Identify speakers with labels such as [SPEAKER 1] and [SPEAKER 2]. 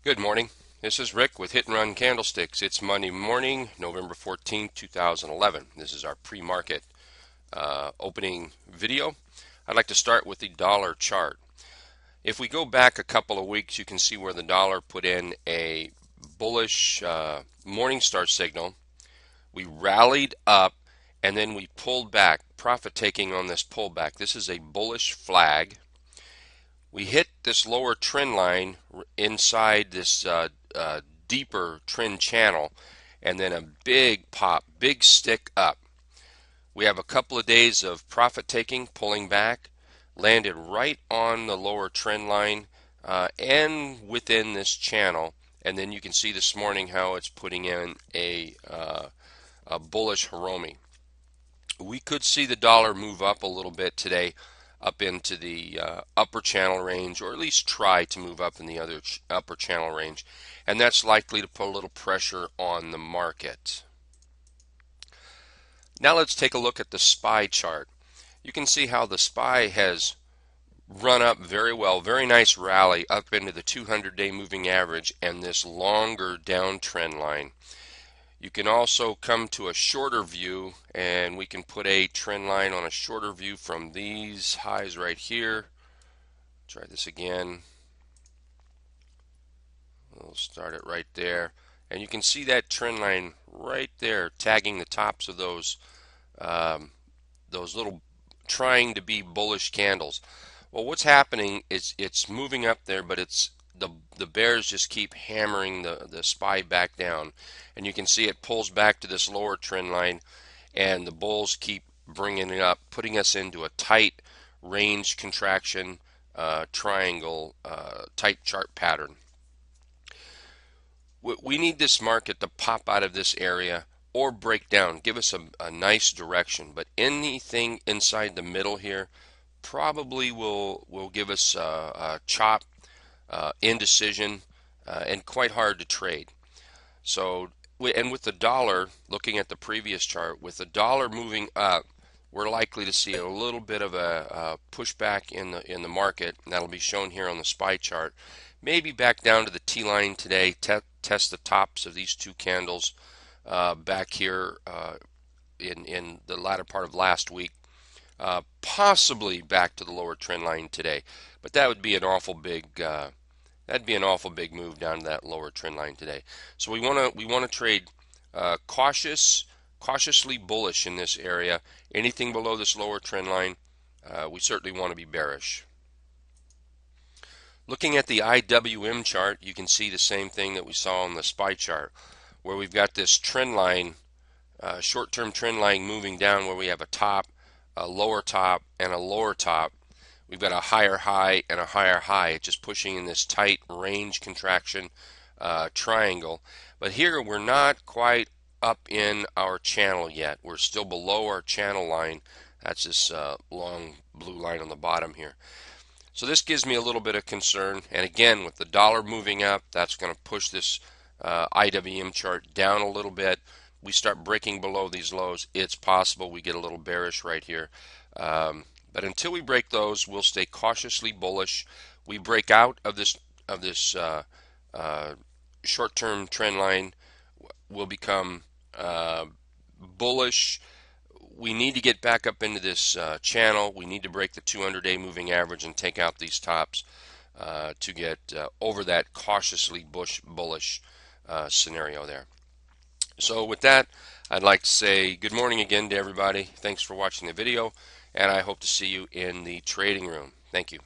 [SPEAKER 1] Good morning. This is Rick with Hit and Run Candlesticks. It's Monday morning, November 14th, 2011. This is our pre-market opening video. I'd like to start with the dollar chart. If we go back a couple of weeks, you can see where the dollar put in a bullish Morningstar signal. We rallied up and then we pulled back, profit taking on this pullback. This is a bullish flag. We hit this lower trend line inside this deeper trend channel, and then a big pop, big stick up. We have a couple of days of profit taking, pulling back, landed right on the lower trend line and within this channel. And then you can see this morning how it's putting in a bullish Hiromi. We could see the dollar move up a little bit today, up into the upper channel range, or at least try to move up in the other upper channel range, and that's likely to put a little pressure on the market. Now let's take a look at the SPY chart. You can see how the SPY has run up very well, very nice rally up into the 200-day moving average and this longer downtrend line. You can also come to a shorter view, and we can put a trend line on a shorter view from these highs right here. Try this again. We'll start it right there, and you can see that trend line right there tagging the tops of those little trying to be bullish candles. Well, what's happening is it's moving up there, but it's the bears just keep hammering the SPY back down, and you can see it pulls back to this lower trend line, and the bulls keep bringing it up, putting us into a tight range contraction triangle type chart pattern. We need this market to pop out of this area or break down, give us a nice direction, but anything inside the middle here probably will give us a chop, indecision, and quite hard to trade. So, and with the dollar, looking at the previous chart, with the dollar moving up, we're likely to see a little bit of a pushback in the market, and that'll be shown here on the SPY chart. Maybe back down to the T line today, test the tops of these two candles back here in the latter part of last week. Possibly back to the lower trend line today, but that would be an awful big that'd be an awful big move down to that lower trend line today. So we want to trade cautiously bullish in this area. Anything below this lower trend line, we certainly want to be bearish. Looking at the IWM chart, you can see the same thing that we saw on the SPY chart, where we've got this trend line, short-term trend line moving down, where we have a top, a lower top, and a lower top. We've got a higher high and a higher high. It's just pushing in this tight range contraction triangle. But here we're not quite up in our channel yet. We're still below our channel line. That's this long blue line on the bottom here. So this gives me a little bit of concern. And again, with the dollar moving up, that's going to push this IWM chart down a little bit. We start breaking below these lows, it's possible we get a little bearish right here. But until we break those, we'll stay cautiously bullish. We break out of this short-term trend line, we'll become bullish. We need to get back up into this channel. We need to break the 200-day moving average and take out these tops to get over that cautiously bullish scenario there. So with that, I'd like to say good morning again to everybody. Thanks for watching the video, and I hope to see you in the trading room. Thank you.